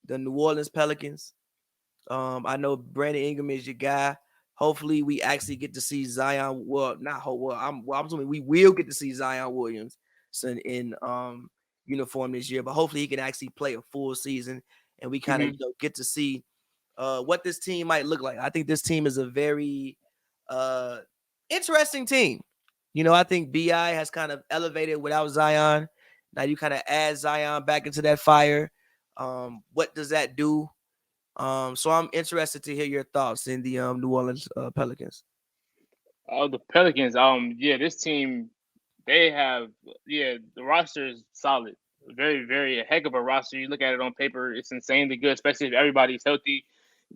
the New Orleans Pelicans. I know Brandon Ingram is your guy. Hopefully, we actually get to see Zion. Well, not hope. I'm assuming we will get to see Zion Williamson in uniform this year. But hopefully, he can actually play a full season, and we kind of get to see what this team might look like. I think this team is a very interesting team. I think BI has kind of elevated without Zion. Now you kind of add Zion back into that fire. What does that do? So I'm interested to hear your thoughts in the New Orleans Pelicans. Oh, the Pelicans. Yeah, this team, they have, the roster is solid. Very, very a heck of a roster. You look at it on paper, it's insanely good, especially if everybody's healthy.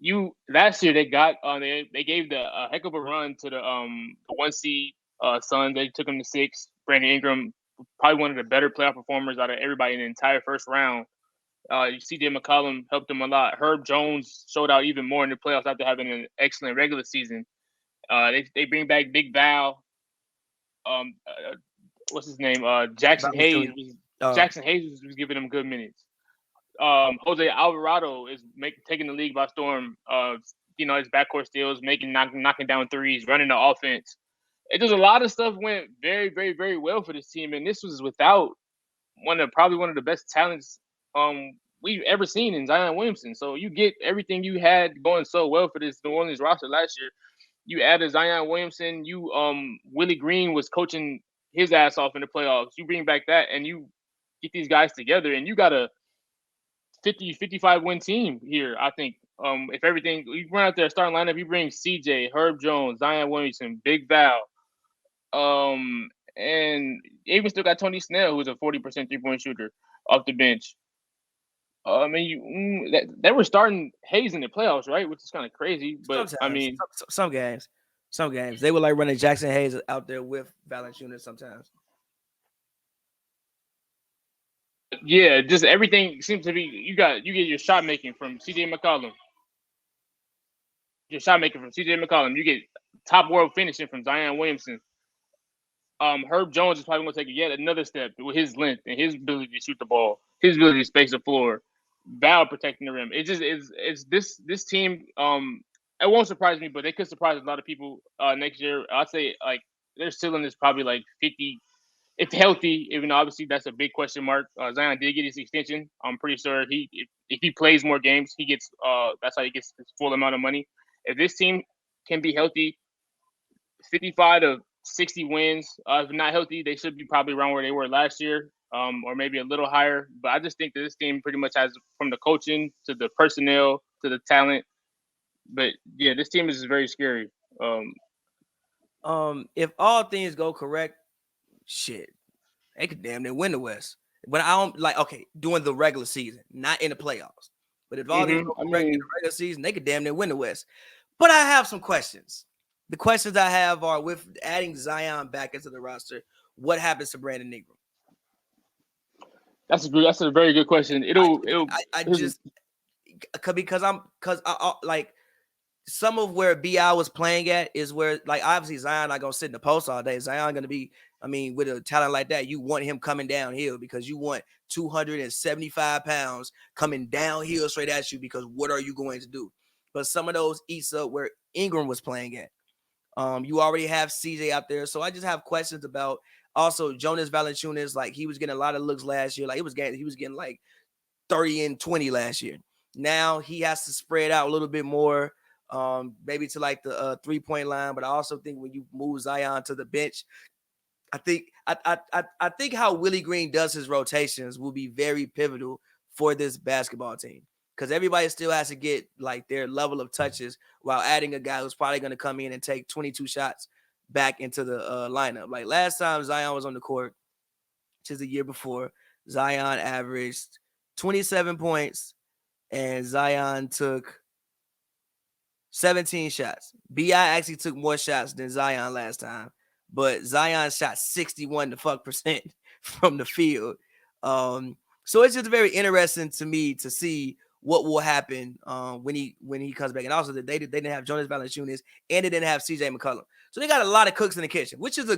You last year they got they gave a heck of a run to the 1 seed Suns. They took them to 6. Brandon Ingram, probably one of the better playoff performers out of everybody in the entire first round. CJ McCollum helped them a lot. Herb Jones showed out even more in the playoffs after having an excellent regular season. They bring back Big Val. What's his name? Jackson Hayes. Jackson Hayes was giving them good minutes. Jose Alvarado is taking the league by storm. His backcourt steals, knocking down threes, running the offense. There's a lot of stuff went very, very, very well for this team, and this was without probably one of the best talents we've ever seen in Zion Williamson. So you get everything you had going so well for this New Orleans roster last year. You added Zion Williamson. Willie Green was coaching his ass off in the playoffs. You bring back that, and you get these guys together, and you got a 55 win team here. I think if everything you run out there starting lineup, you bring CJ, Herb Jones, Zion Williamson, Big Val, and even still got Tony Snell, who's a 40% 3-point shooter off the bench. They were starting Hayes in the playoffs, right? Which is kind of crazy, but sometimes, some games they were like running Jackson Hayes out there with Valanciunas sometimes. Yeah, just everything seems to be you get your shot making from CJ McCollum. You get top world finishing from Zion Williamson. Herb Jones is probably going to take yet another step with his length and his ability to shoot the ball, his ability to space the floor, Val protecting the rim. It just is this team. It won't surprise me, but they could surprise a lot of people next year. I'd say like their ceiling is probably like 50, if healthy. Even though obviously that's a big question mark. Zion did get his extension. I'm pretty sure if he plays more games, he gets that's how he gets his full amount of money. If this team can be healthy, 55 to 60 wins. If not healthy, they should be probably around where they were last year, or maybe a little higher. But I just think that this team pretty much has, from the coaching to the personnel to the talent. But yeah, this team is very scary. If all things go correct, shit, they could damn near win the West. But I don't during the regular season, not in the playoffs. But if all things go correct in the regular season, they could damn near win the West. But I have some questions. The questions I have are, with adding Zion back into the roster, what happens to Brandon Ingram? That's a very good question. Because some of where BI was playing at is where, like, obviously Zion not gonna sit in the post all day. Zion gonna be, with a talent like that, you want him coming downhill because you want 275 pounds coming downhill straight at you, because what are you going to do? But some of those eats up where Ingram was playing at. You already have CJ out there, so I just have questions about also Jonas Valanciunas. Like, he was getting a lot of looks last year. Like, he was getting like 30 and 20 last year. Now he has to spread out a little bit more, maybe to like the 3-point line. But I also think when you move Zion to the bench, I think how Willie Green does his rotations will be very pivotal for this basketball team, because everybody still has to get like their level of touches while adding a guy who's probably going to come in and take 22 shots back into the lineup. Like last time Zion was on the court, which is the year before, Zion averaged 27 points and Zion took 17 shots. BI actually took more shots than Zion last time, but Zion shot 61% from the field. So it's just very interesting to me to see what will happen when he comes back. And also that they didn't have Jonas Valanciunas and they didn't have CJ McCollum. So they got a lot of cooks in the kitchen, which is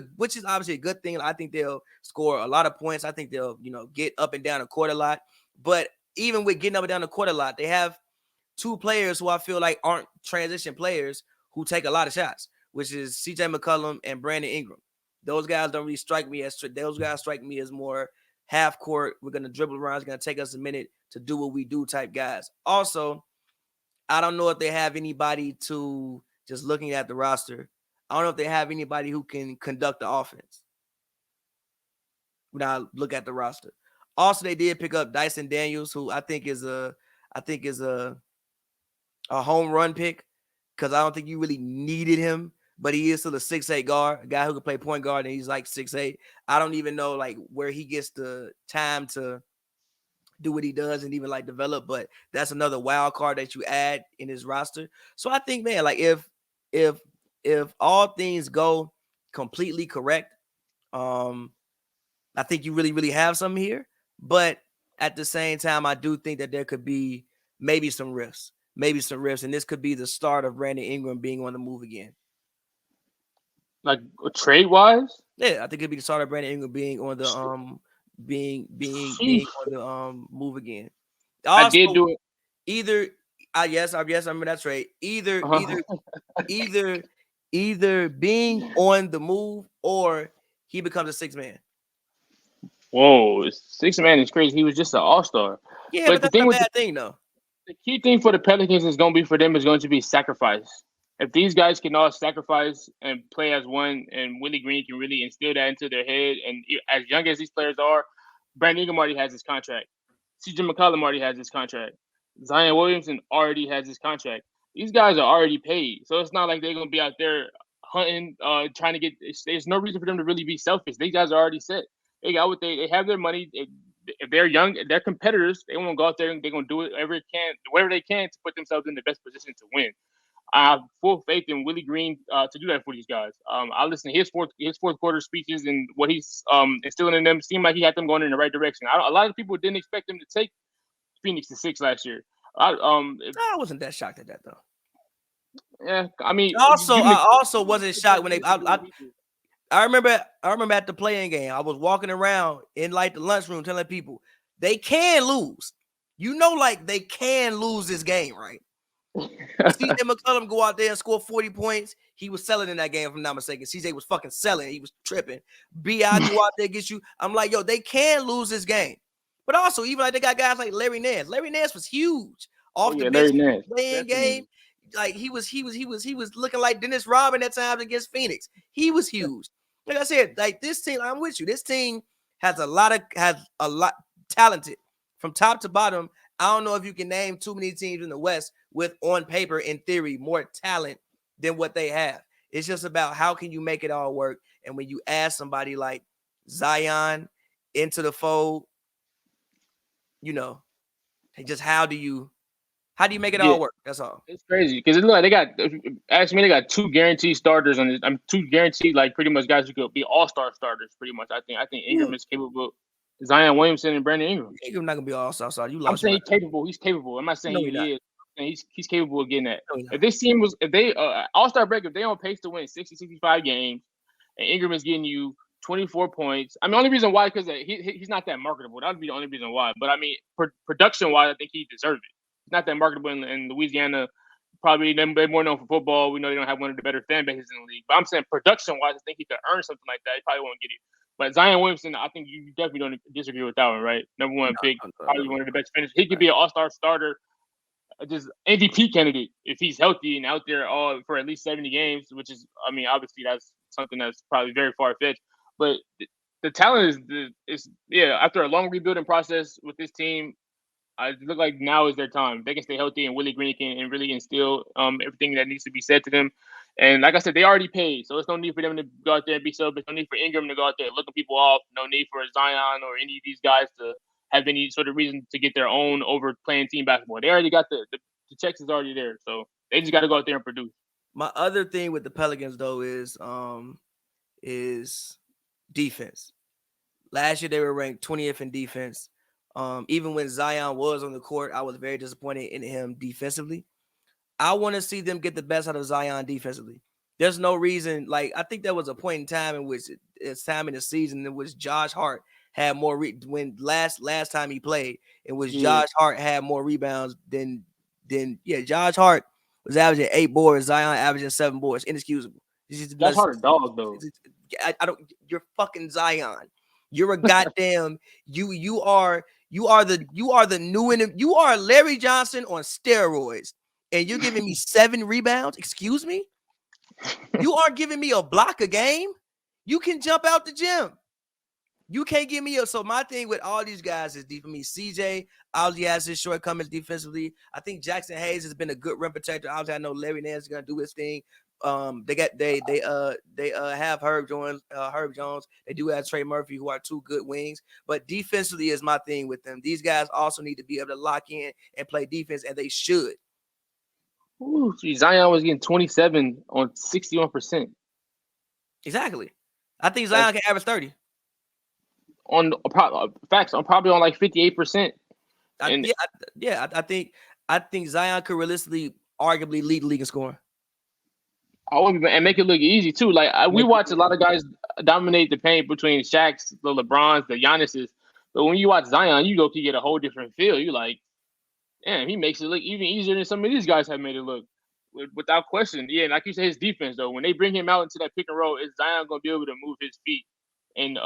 obviously a good thing. I think they'll score a lot of points. I think they'll, get up and down the court a lot. But even with getting up and down the court a lot, they have two players who I feel like aren't transition players who take a lot of shots, which is CJ McCullum and Brandon Ingram. Those guys don't really strike me as those guys strike me as more half court. We're gonna dribble around. It's gonna take us a minute to do what we do type guys. Also, I don't know if they have anybody to just looking at the roster. I don't know if they have anybody who can conduct the offense. When I look at the roster, also they did pick up Dyson Daniels, who I think is a home run pick because I don't think you really needed him, but he is still a 6'8" guard, a guy who can play point guard, and he's like 6'8". I don't even know like where he gets the time to do what he does and even like develop, but that's another wild card that you add in his roster. So I think, man, like if all things go completely correct, I think you really, really have something here. But at the same time, I do think that there could be maybe some rifts, and this could be the start of Brandon Ingram being on the move again. Like trade wise? Yeah, I think it'd be the start of Brandon Ingram being on the being on the move again. Also, I did do it. Yes, I remember that trade. Either being on the move or he becomes a 6-man. Whoa, 6-man is crazy. He was just an all-star. Yeah, but that's a bad thing, though. The key thing for the Pelicans is going to be sacrifice. If these guys can all sacrifice and play as one, and Willie Green can really instill that into their head, and as young as these players are, Brandon Ingram already has his contract. CJ McCollum already has his contract. Zion Williamson already has his contract. These guys are already paid, so it's not like they're going to be out there hunting, trying to get. There's no reason for them to really be selfish. These guys are already set. They got what they have their money. If they're young, they're competitors. They want to go out there and they're going to do whatever they can to put themselves in the best position to win. I have full faith in Willie Green to do that for these guys. I listened to his fourth quarter speeches and what he's instilling in them. Seemed like he had them going in the right direction. A lot of people didn't expect them to take Phoenix to 6 last year. I wasn't that shocked at that though. Yeah, I mean, I also wasn't shocked when I remember at the playing game, I was walking around in like the lunchroom telling people they can lose. Like they can lose this game, right? CJ McCullum go out there and score 40 points. He was selling in that game, if I'm not mistaken. CJ was fucking selling. He was tripping. B.I. go out there, get you. I'm like, yo, they can lose this game. But also, even like they got guys like Larry Nance. Larry Nance was huge off the bench playing game. Like he was looking like Dennis Rodman at times against Phoenix. He was huge. Like I said, like this team, I'm with you. This team has a lot talented from top to bottom. I don't know if you can name too many teams in the West with, on paper, in theory, more talent than what they have. It's just about how can you make it all work. And when you add somebody like Zion into the fold, just how do you make it all work? That's all. It's crazy because it look like they got 2 guaranteed starters on this. 2 guaranteed, like pretty much guys who could be all-star starters. Pretty much, I think Ingram is capable. Zion Williamson and Brandon Ingram. Ingram not gonna be all-star. I'm saying he's capable. He's capable. I'm not saying he is. He's capable of getting that. If they all-star break, if they on pace to win 60, 65 games, and Ingram is getting you 24 points. I mean, only reason why because he's not that marketable. That would be the only reason why. But I mean, production-wise, I think he deserves it. He's not that marketable in Louisiana. Probably they're more known for football. We know they don't have one of the better fan bases in the league. But I'm saying production-wise, I think he could earn something like that. He probably won't get it. But Zion Williamson, I think you definitely don't disagree with that one, right? Number one pick, probably one of the best finishers. He could be an all-star starter, just MVP candidate if he's healthy and out there all for at least 70 games, which is, I mean, obviously that's something that's probably very far-fetched. But the talent is after a long rebuilding process with this team, it look like now is their time. They can stay healthy and Willie Green can and really instill everything that needs to be said to them. And like I said, they already paid, so there's no need for them to go out there and be selfish. No need for Ingram to go out there looking people off. No need for Zion or any of these guys to have any sort of reason to get their own over playing team basketball. They already got the checks is already there, so they just got to go out there and produce. My other thing with the Pelicans though is defense. Last year they were ranked 20th in defense. Even when Zion was on the court, I was very disappointed in him defensively. I want to see them get the best out of Zion defensively. There's no reason, like, I think there was a point in time in which it's time in the season in which Josh Hart had more when last time he played. It was Yeah. Josh Hart had more rebounds than Josh Hart was averaging 8 boards, Zion averaging 7 boards. Inexcusable. Josh Hart a dog though. I don't. You're fucking Zion. You're a goddamn. You are the new you are Larry Johnson on steroids, and you're giving me 7 rebounds. Excuse me. You aren't giving me a block a game. You can jump out the gym. You can't give me a. So my thing with all these guys is for me. CJ obviously has his shortcomings defensively. I think Jackson Hayes has been a good rim protector. Obviously, I know Larry Nance is gonna do his thing. They have Herb Jones. They do have Trey Murphy, who are 2 good wings. But defensively is my thing with them. These guys also need to be able to lock in and play defense, and they should. Ooh, Zion was getting 27 on 61%. Exactly. I think Zion can average 30. On facts, I'm probably on like 58%. I think Zion could realistically, arguably lead the league in scoring. And make it look easy too. Like we watch a lot of guys dominate the paint between Shaqs, the LeBrons, the Giannis's. But when you watch Zion, you get a whole different feel. You like, damn, he makes it look even easier than some of these guys have made it look, without question. Yeah, and like you said, his defense though, when they bring him out into that pick and roll, is Zion gonna be able to move his feet and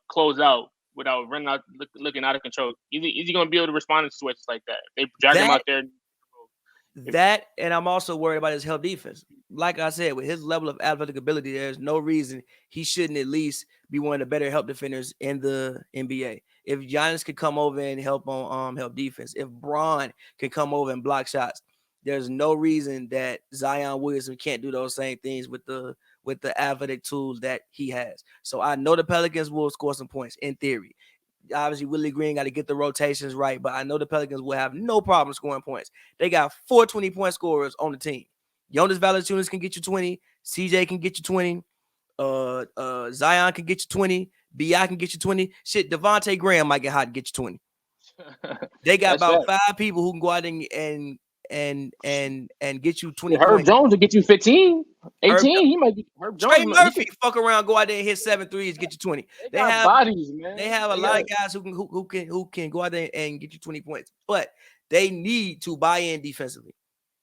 close out without running out, looking out of control? Is he gonna be able to respond to situations like that? If they drag him out there. That, and I'm also worried about his help defense. Like I said, with his level of athletic ability, there's no reason he shouldn't at least be one of the better help defenders in the NBA. If Giannis could come over and help on help defense, if Braun can come over and block shots, there's no reason that Zion Williamson can't do those same things with the athletic tools that he has. So I know the Pelicans will score some points in theory. Obviously, Willie Green got to get the rotations right, but I know the Pelicans will have no problem scoring points. They got 4 20-point scorers on the team. Jonas Valanciunas can get you 20. CJ can get you 20. Zion can get you 20. B.I. can get you 20. Shit, Devontae Graham might get hot and get you 20. They got about 5 people who can go out and get you 20 Herb points. Jones will get you 15, 18. He might be Herb Jones. Trey Murphy fuck around, go out there and hit 7 threes, get you 20. They have bodies, man. They have a lot of guys who can go out there and get you 20 points, but they need to buy in defensively.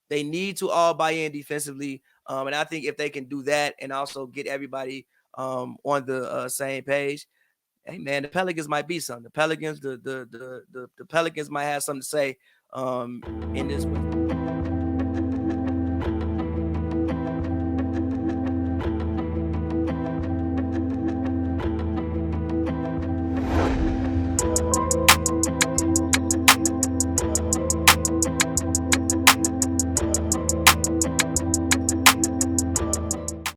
They need to all buy in defensively, and I think if they can do that and also get everybody on the same page, hey man, the Pelicans might be something. The Pelicans, the Pelicans might have something to say in this one.